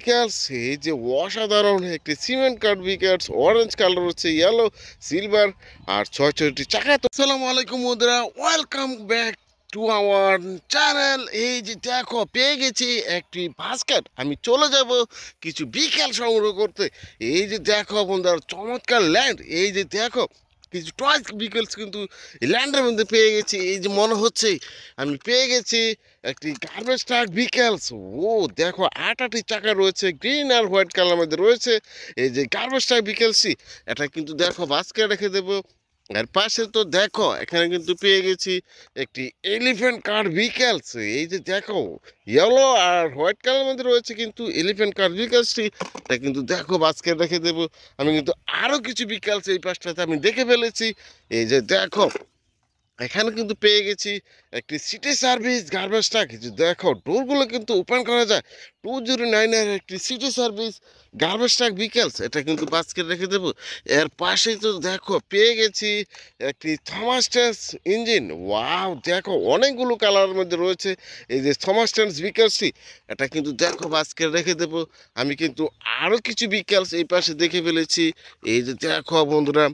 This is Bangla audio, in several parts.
বিকেলস এই যে অসাধারণ একটি সিমেন্ট কার্ড বিকেলস অরেঞ্জ কালার হচ্ছে ইয়েলো সিলভার আর ছয় ছয়টি চাকা। তো আসসালামু আলাইকুম বন্ধুরা, welcome back to our channel. এই যে দেখো পেয়ে গেছি একটি বাস্কেট, আমি চলে যাব কিছু বিকেল সংগ্রহ করতে। এই যে দেখো বন্ধুরা চমৎকার ল্যান্ড, এই যে দেখো কিছু টয়েস বিকেলস কিন্তু ল্যান্ডের মধ্যে পেয়ে গেছি। এই যে মনে হচ্ছে আমি পেয়ে গেছি একটি গার্বেজ ট্রাক বিকেলস। ও দেখো আটটি চাকা রয়েছে, গ্রিন আর হোয়াইট কালার মধ্যে রয়েছে। এই যে গার্বেজ ট্রাক বিকেলসই এটা কিন্তু দেখো বাসকে রেখে দেবো। আর পাশে তো দেখো এখানে কিন্তু পেয়ে গেছি একটি এলিফ্যান্ট কার ভিকেলস। এই যে দেখো ইয়েলো আর হোয়াইট কালার মধ্যে রয়েছে কিন্তু এলিফ্যান্ট কার ভিকেলসটি এটা কিন্তু দেখো বাস্কেট রেখে দেবো। আমি কিন্তু আরও কিছু ভিকেলস এই পাশটাতে আমি দেখে ফেলেছি। এই যে দেখো এখানে কিন্তু পেয়ে গেছি একটি সিটি সার্ভিস গার্বেজ ট্রাক। দেখো ডোরগুলো কিন্তু ওপেন করা যায়। 2009-এর একটি সিটি সার্ভিস গার্বেজ ট্রাক বিকেলস এটা কিন্তু বাস্কেট রেখে দেবো। এর পাশেই তো দেখো পেয়ে গেছি একটি থমাস টেন্স ইঞ্জিন। ওয়াও দেখো অনেকগুলো কালারের মধ্যে রয়েছে। এই যে থমাস টেন্স বিকেলসটি এটা কিন্তু দেখো বাস্কেট রেখে দেবো। আমি কিন্তু আরও কিছু বিকেলস এই পাশে দেখে ফেলেছি। এই যে দেখো বন্ধুরা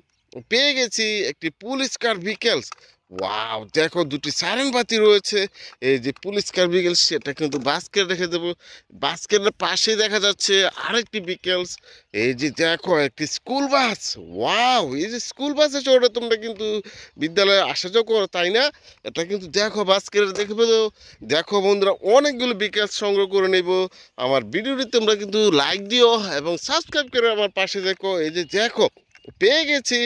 পেয়ে গেছি একটি পুলিশ কার বিকেলস। ওয়াও দেখো দুটি সাইরেন বাতি রয়েছে। এই যে পুলিশ কার বিকেলস সেটা কিন্তু বাস্কেট রেখে দেবো। বাস্কেটের পাশে দেখা যাচ্ছে আরেকটি বিকেলস। এই যে দেখো একটি স্কুল বাস। ওয়াও এই যে স্কুল বাসে চড়ে তোমরা কিন্তু বিদ্যালয়ে আসা যাওয়া করো, তাই না? এটা কিন্তু দেখো বাস্কেট দেখে পেলো। দেখো বন্ধুরা অনেকগুলো বিকেলস সংগ্রহ করে নেব। আমার ভিডিওটি তোমরা কিন্তু লাইক দিও এবং সাবস্ক্রাইব করে আমার পাশে দেখো। এই যে দেখো পেয়ে গেছি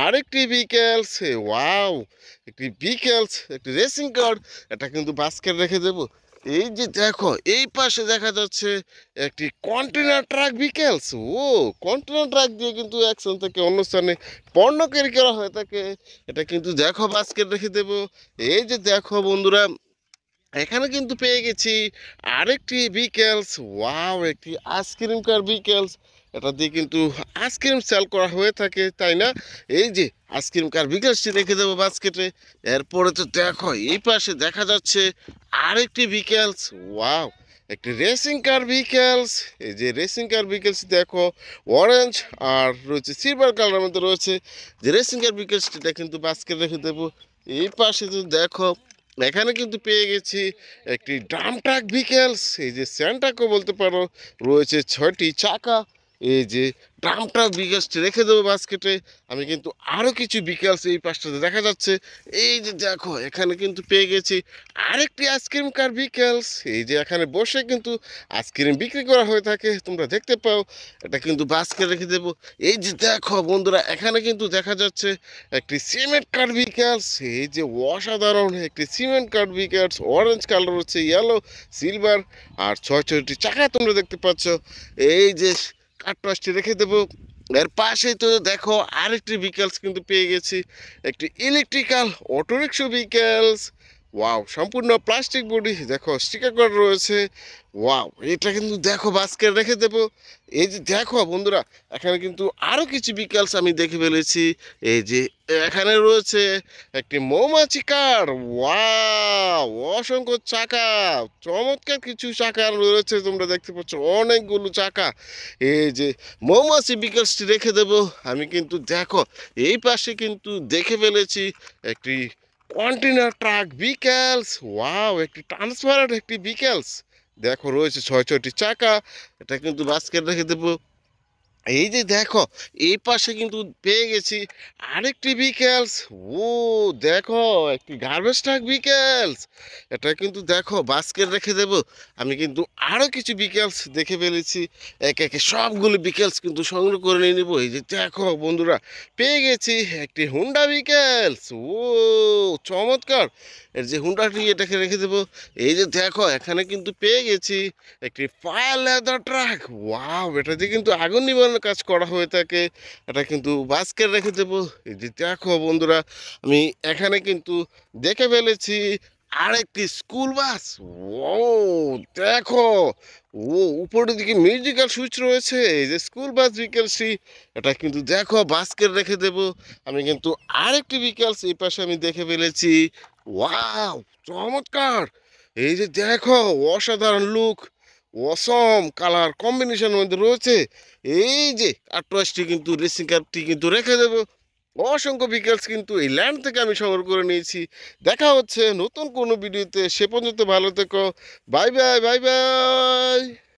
আরেকটি বিকেলস। ওয়াও একটি বিকেলস একটি রেসিং কার এটা কিন্তু বাস্কেট রেখে দেব। এই যে দেখো এই পাশে দেখা যাচ্ছে একটি কন্টেনার ট্রাক বিকেলস। ও কন্টেনার ট্রাক দিয়ে কিন্তু এক স্থান থেকে অন্য স্থানে পণ্য ক্যারি করা হয়ে থাকে। এটা কিন্তু দেখো বাস্কেট রেখে দেব। এই যে দেখো বন্ধুরা এখানে কিন্তু পেয়ে গেছি আরেকটি বিকেলস। ওয়াও একটি আইসক্রিম কার বিকেলস এটা দিয়ে কিন্তু আইসক্রিম সেল করা হয়ে থাকে, তাই না? এই যে আইসক্রিম কার বিকেলসটি রেখে দেবো বাস্কেটে। এরপরে তো দেখো এই পাশে দেখা যাচ্ছে আরেকটি বিকেলস। ওয়াও একটি রেসিং কার বিকেলস। এই যে রেসিং কার বিকেলস দেখো অরেঞ্জ আর রয়েছে সিলভার কালারের মধ্যে রয়েছে। যে রেসিং কার বিকেলসটিটা কিন্তু বাস্কেট রেখে দেবো। এই পাশে তো দেখো এখানে কিন্তু পেয়ে গেছি একটি ড্রাম ট্রাক ভিকেলস। এই যে স্যান্টাকো বলতে পারো, রয়েছে 6টি চাকা। এই যে ড্রাম ট্রাক ভিকেলসটি রেখে দেবো বাস্কেটে। আমি কিন্তু আরও কিছু ভিকেলস এই পাশটাতে দেখা যাচ্ছে। এই যে দেখো এখানে কিন্তু পেয়ে গেছি আরেকটি আইসক্রিম কার ভিকেলস। এই যে এখানে বসে কিন্তু আইসক্রিম বিক্রি করা হয়ে থাকে, তোমরা দেখতে পাও। এটা কিন্তু বাস্কেট রেখে দেবো। এই যে দেখো বন্ধুরা এখানে কিন্তু দেখা যাচ্ছে একটি সিমেন্ট কার ভিকেলস। এই যে অসাধারণ একটি সিমেন্ট কার ভিকেলস অরেঞ্জ কালার হচ্ছে ইয়েলো সিলভার আর ছয় ছয়টি চাকা তোমরা দেখতে পাচ্ছ। এই যে কাঠটাসটি রেখে দেবো। এর পাশেই তো দেখো আরেকটি ভিকেলস কিন্তু পেয়ে গেছি একটি ইলেকট্রিক্যাল অটোরিক্সা ভিকেলস। ওয়াও সম্পূর্ণ প্লাস্টিক বডি, দেখো স্টিকার করা রয়েছে। ওয়াও এটা কিন্তু দেখো বাস্কেট রেখে দেবো। এই যে দেখো বন্ধুরা এখানে কিন্তু আরও কিছু বিকেলস আমি দেখে ফেলেছি। এই যে এখানে রয়েছে একটি মৌমাছি কার। ওয়াও অসংখ্য চাকা, চমৎকার কিছু চাকা রয়েছে, তোমরা দেখতে পাচ্ছ অনেকগুলো চাকা। এই যে মৌমাছি বিকেলসটি রেখে দেবো। আমি কিন্তু দেখো এই পাশে কিন্তু দেখে ফেলেছি একটি কন্টেনার ট্রাক বিকেলস। ওয়াও একটি ট্রান্সফারার একটি বিকেলস দেখো রয়েছে 6টি চাকা। এটা কিন্তু বাস্কেট রেখে দেবো। এই যে দেখো এই পাশে কিন্তু পেয়ে গেছি আরেকটি বিকেলস। ও দেখো একটি গার্বেজ ট্রাক বিকেলস এটা কিন্তু দেখো বাস্কেট রেখে দেব। আমি কিন্তু আরও কিছু বিকেলস দেখে ফেলেছি, একে একে সবগুলো বিকেলস কিন্তু সংগ্রহ করে নিয়ে নেবো। এই যে দেখো বন্ধুরা পেয়ে গেছি একটি হুন্ডা বিকেলস। ও চমৎকার, এর যে হুন্ডাটি এটাকে রেখে দেবো। এই যে দেখো এখানে কিন্তু পেয়ে গেছি একটি ফায়ার লেদার ট্রাক। ওয়াও এটা দিয়ে কিন্তু আগুন নিবারণের কাজ করা হয়ে থাকে। এটা কিন্তু বাস্কেট রেখে দেবো। এই যে দেখো বন্ধুরা আমি এখানে কিন্তু দেখে ফেলেছি আরেকটি স্কুল বাস। ও দেখো ও উপরের দিকে মিউজিক্যাল সুইচ রয়েছে। এই যে স্কুল বাস বিকেলসি এটা কিন্তু দেখো বাস্কেট রেখে দেব। আমি কিন্তু আরেকটি বিকেলস এই পাশে আমি দেখে ফেলেছি। ওয়াও চমৎকার, এই যে দেখো অসাধারণ লুক। অসম কালার কম্বিনেশনের মধ্যে রয়েছে। এই যে আট্রাসটি কিন্তু রেসিং কারটি কিন্তু রেখে দেবো। অসংখ্য ভিকেলস কিন্তু এই ল্যান্ড থেকে আমি সংগ্রহ করে নিয়েছি। দেখা হচ্ছে নতুন কোনো ভিডিওতে, সে পর্যন্ত ভালো থেকো। Bye bye bye bye.